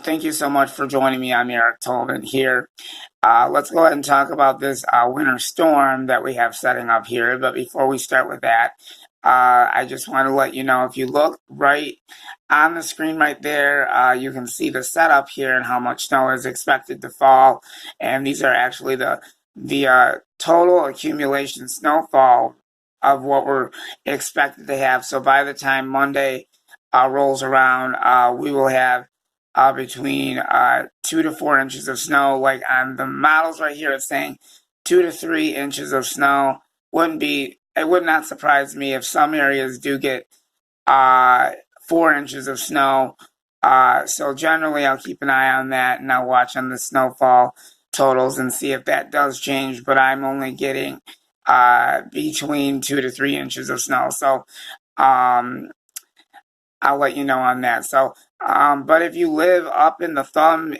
Thank you so much for joining me. I'm Eric Tolman here. Let's go ahead and talk about this winter storm that we have setting up here. But before we start with that, I just want to let you know, if you look right on the screen right there, you can see the setup here and how much snow is expected to fall. And these are actually the total accumulation snowfall of what we're expected to have. So by the time Monday rolls around, we will have between 2 to 4 inches of snow. Like on the models right here, it's saying 2 to 3 inches of snow. It would not surprise me if some areas do get 4 inches of snow. So generally, I'll keep an eye on that, and I'll watch on the snowfall totals and see if that does change. But I'm only getting between 2 to 3 inches of snow. So I'll let you know on that. So, but if you live up in the thumb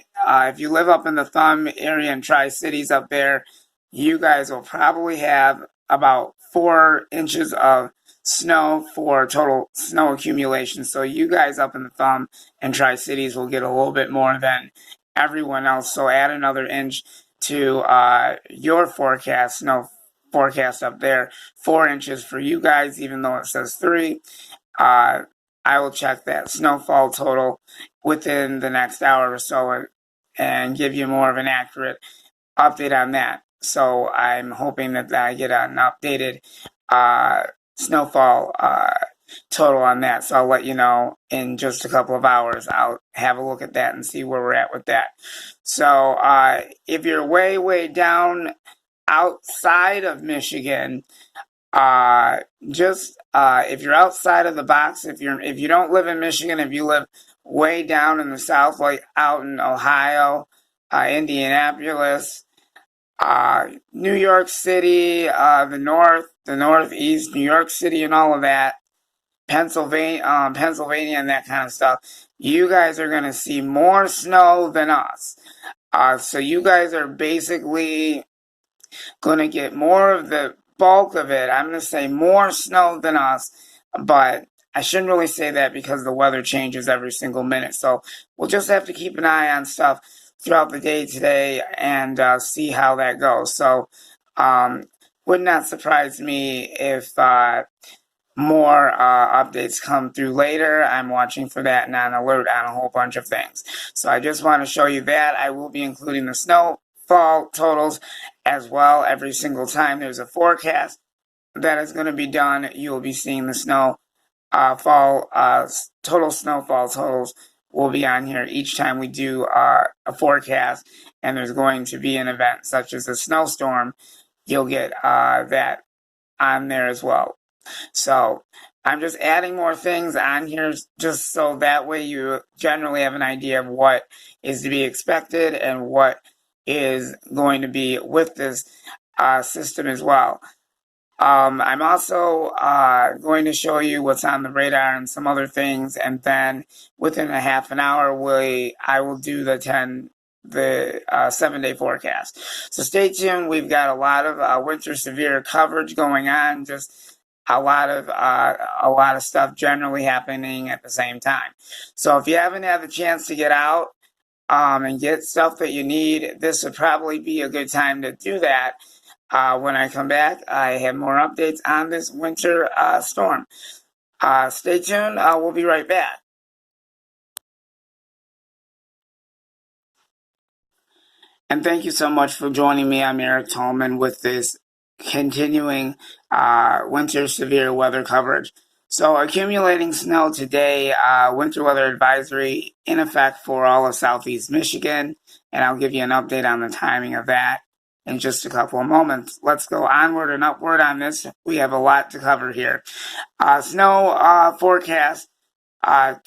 area in Tri-Cities up there, you guys will probably have about 4 inches of snow for total snow accumulation. So you guys up in the thumb and Tri-Cities will get a little bit more than everyone else. So add another inch to your snow forecast up there. 4 inches for you guys, even though it says 3. I will check that snowfall total within the next hour or so and give you more of an accurate update on that. So I'm hoping that I get an updated snowfall total on that. So I'll let you know in just a couple of hours. I'll have a look at that and see where we're at with that. So if you're way down outside of Michigan, if you're outside of the box, if you don't live in Michigan, if you live way down in the south, like out in Ohio, Indianapolis, New York City, the Northeast, New York City, and all of that, Pennsylvania, and that kind of stuff, you guys are going to see more snow than us. So you guys are basically going to get more of the bulk of it. I'm going to say more snow than us, but I shouldn't really say that because the weather changes every single minute. So we'll just have to keep an eye on stuff throughout the day today and see how that goes. So would not surprise me if more updates come through later. I'm watching for that and on alert on a whole bunch of things. So I just want to show you that. I will be including the snowfall totals as well. Every single time there's a forecast that is going to be done, you will be seeing the total snowfall totals will be on here each time we do a forecast, and there's going to be an event such as a snowstorm. You'll get that on there as well. So I'm just adding more things on here just so that way you generally have an idea of what is to be expected and what is going to be with this system as well. I'm also going to show you what's on the radar and some other things, and then within a half an hour, I will do the 7-day forecast. So stay tuned. We've got a lot of winter severe coverage going on. Just a lot of stuff generally happening at the same time. So if you haven't had the chance to get out and get stuff that you need, this would probably be a good time to do that. When I come back, I have more updates on this winter storm. Stay tuned. We'll be right back. And thank you so much for joining me. I'm Eric Tolman with this continuing winter severe weather coverage. So accumulating snow today, winter weather advisory in effect for all of southeast Michigan, and I'll give you an update on the timing of that in just a couple of moments. Let's go onward and upward on this. We have a lot to cover here. Snow forecast,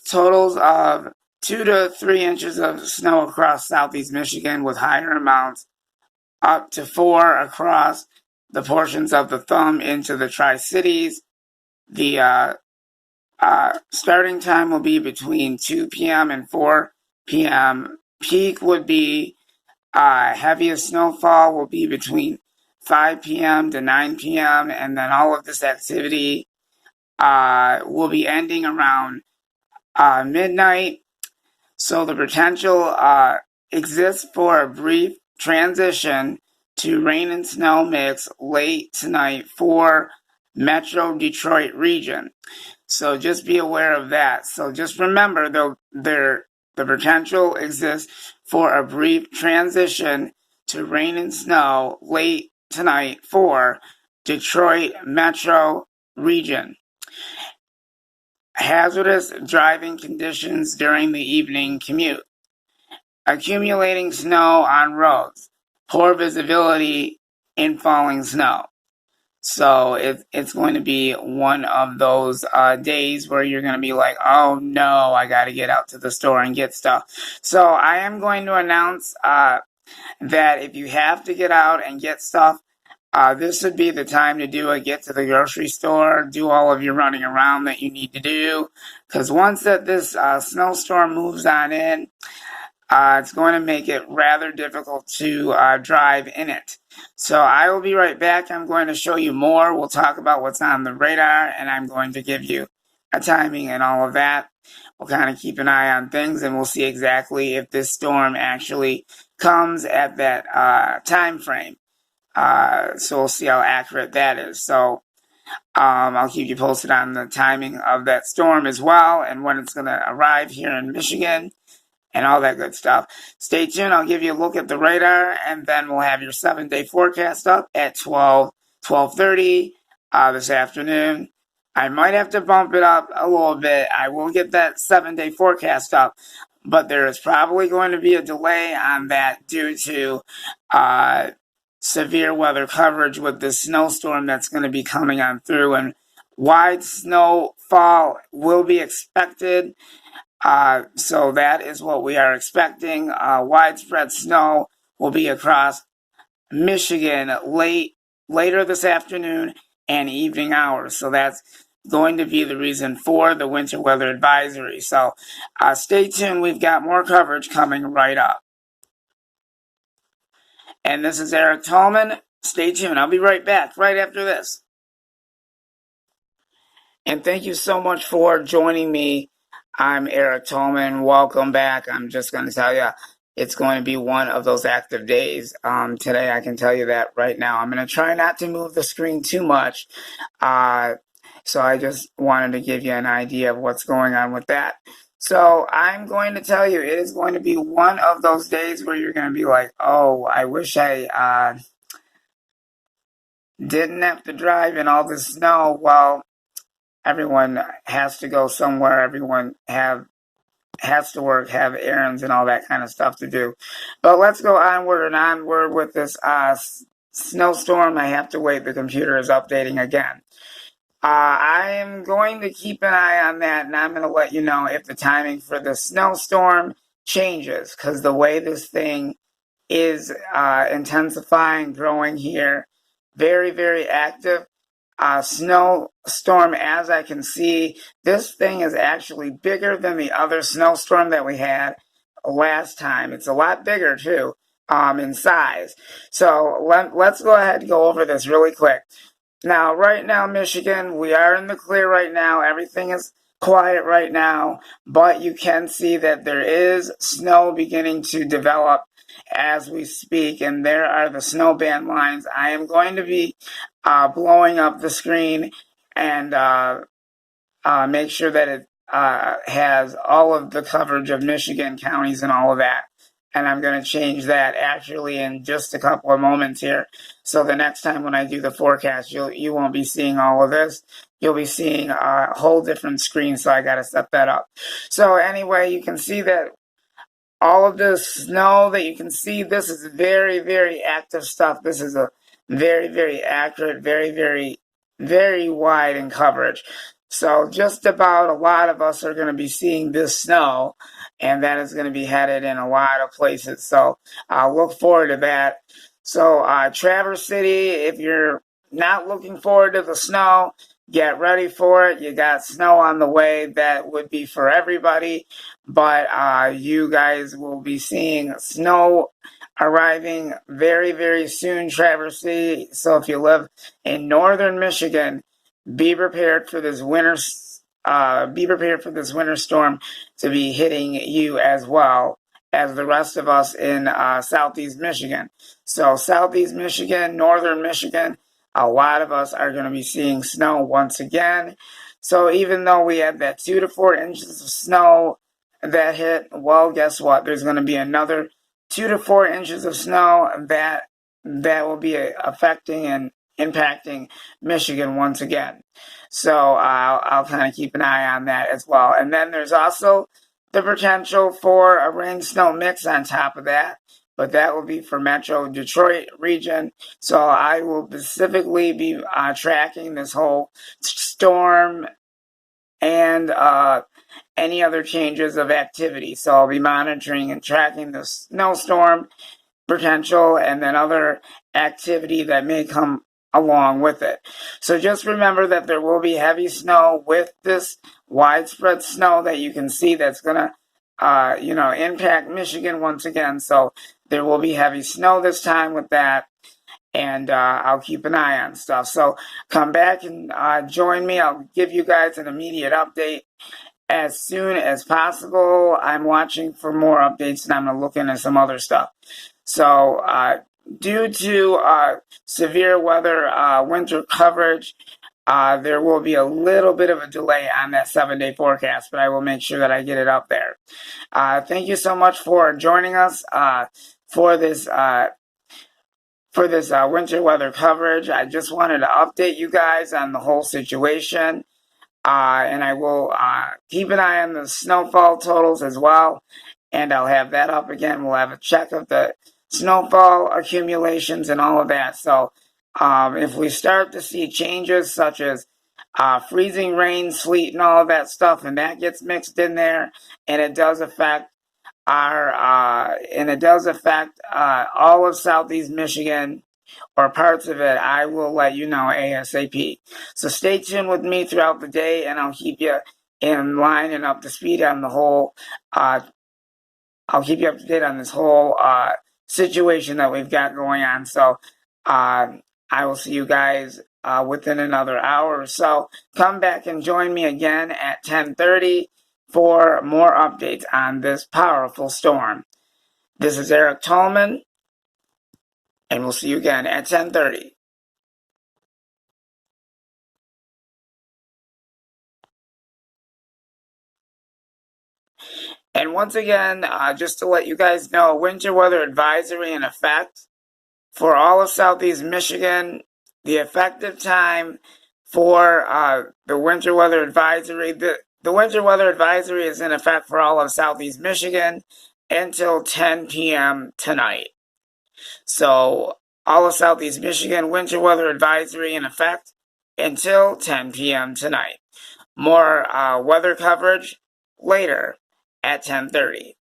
totals of 2 to 3 inches of snow across southeast Michigan, with higher amounts up to 4 across the portions of the thumb into the Tri-Cities. The starting time will be between 2 p.m. and 4 p.m. Peak would be heaviest snowfall will be between 5 p.m. to 9 p.m. and then all of this activity will be ending around midnight. So the potential exists for a brief transition to rain and snow mix late tonight for Metro Detroit region. So just be aware of that. So just remember, the potential exists for a brief transition to rain and snow late tonight for Detroit Metro region. Hazardous driving conditions during the evening commute. Accumulating snow on roads. Poor visibility in falling snow. So it's going to be one of those days where you're going to be like, oh no, I got to get out to the store and get stuff. So I am going to announce that if you have to get out and get stuff, this would be the time to do it. Get to the grocery store, do all of your running around that you need to do. Because once that this snowstorm moves on in, it's going to make it rather difficult to drive in it. So I will be right back. I'm going to show you more. We'll talk about what's on the radar, and I'm going to give you a timing and all of that. We'll kind of keep an eye on things, and we'll see exactly if this storm actually comes at that time frame. So we'll see how accurate that is. So I'll keep you posted on the timing of that storm as well, and when it's going to arrive here in Michigan, and all that good stuff. Stay tuned. I'll give you a look at the radar, and then we'll have your 7-day forecast up at 12:30 this afternoon. I might have to bump it up a little bit. I will get that 7-day forecast up, but there is probably going to be a delay on that due to severe weather coverage with this snowstorm that's going to be coming on through, and wide snowfall will be expected. So that is what we are expecting. Widespread snow will be across Michigan later this afternoon and evening hours. So that's going to be the reason for the winter weather advisory. So stay tuned. We've got more coverage coming right up. And this is Eric Tallman. Stay tuned. I'll be right back right after this. And thank you so much for joining me. I'm Eric Tallman. Welcome back. I'm just going to tell you, it's going to be one of those active days. Today, I can tell you that right now. I'm going to try not to move the screen too much. So I just wanted to give you an idea of what's going on with that. So I'm going to tell you, it is going to be one of those days where you're going to be like, oh, I wish I didn't have to drive in all this snow. Well, everyone has to go somewhere. Everyone has to work, have errands and all that kind of stuff to do. But let's go onward and onward with this snowstorm. I have to wait. The computer is updating again. I am going to keep an eye on that, and I'm going to let you know if the timing for the snowstorm changes, because the way this thing is intensifying, growing here, very, very active. Snowstorm, as I can see, this thing is actually bigger than the other snowstorm that we had last time. It's a lot bigger too, in size. So let's go ahead and go over this really quick. Now, right now, Michigan, we are in the clear right now. Everything is quiet right now, but you can see that there is snow beginning to develop as we speak, and there are the snow band lines. I am going to be blowing up the screen and make sure that it has all of the coverage of Michigan counties and all of that. And I'm going to change that actually in just a couple of moments here. So the next time when I do the forecast, you won't be seeing all of this. You'll be seeing a whole different screen, so I got to set that up. So anyway, you can see that all of this snow that you can see, this is very, very active stuff. This is a very, very accurate, very, very, very wide in coverage. So just about a lot of us are going to be seeing this snow, and that is going to be headed in a lot of places. So I'll look forward to that. So Traverse City, if you're not looking forward to the snow, get ready for it. You got snow on the way. That would be for everybody. But you guys will be seeing snow arriving very, very soon, Traverse City. So if you live in northern Michigan, be prepared for this winter be prepared for this winter storm to be hitting you as well as the rest of us in southeast Michigan. So southeast Michigan, northern Michigan, a lot of us are going to be seeing snow once again. So even though we had that 2 to 4 inches of snow that hit, well, guess what? There's going to be another 2 to 4 inches of snow that will be affecting and impacting Michigan once again. So I'll kind of keep an eye on that as well. And then there's also the potential for a rain-snow mix on top of that, but that will be for Metro Detroit region. So I will specifically be tracking this whole storm and any other changes of activity. So I'll be monitoring and tracking the snowstorm potential and then other activity that may come along with it. So just remember that there will be heavy snow with this widespread snow that you can see that's going to impact Michigan once again. So there will be heavy snow this time with that, and I'll keep an eye on stuff. So come back and join me. I'll give you guys an immediate update as soon as possible. I'm watching for more updates, and I'm going to look into some other stuff. So due to severe weather winter coverage, there will be a little bit of a delay on that 7-day forecast, but I will make sure that I get it up there. Thank you so much for joining us for this winter weather coverage. I just wanted to update you guys on the whole situation, and I will keep an eye on the snowfall totals as well, and I'll have that up again. We'll have a check of the snowfall accumulations and all of that. So if we start to see changes such as freezing rain, sleet, and all of that stuff, and that gets mixed in there, and it does affect all of southeast Michigan or parts of it, I will let you know ASAP. So stay tuned with me throughout the day, and I'll keep you in line and up to speed on the whole. I'll keep you up to date on this whole situation that we've got going on. So I will see you guys within another hour or so. Come back and join me again at 10:30 for more updates on this powerful storm. This is Eric Tolman, and we'll see you again at 10:30. And once again, just to let you guys know, winter weather advisory in effect for all of southeast Michigan. The effective time for the winter weather advisory, the winter weather advisory is in effect for all of southeast Michigan until 10 p.m. tonight. So all of southeast Michigan, winter weather advisory in effect until 10 p.m. tonight. More weather coverage later at 10:30.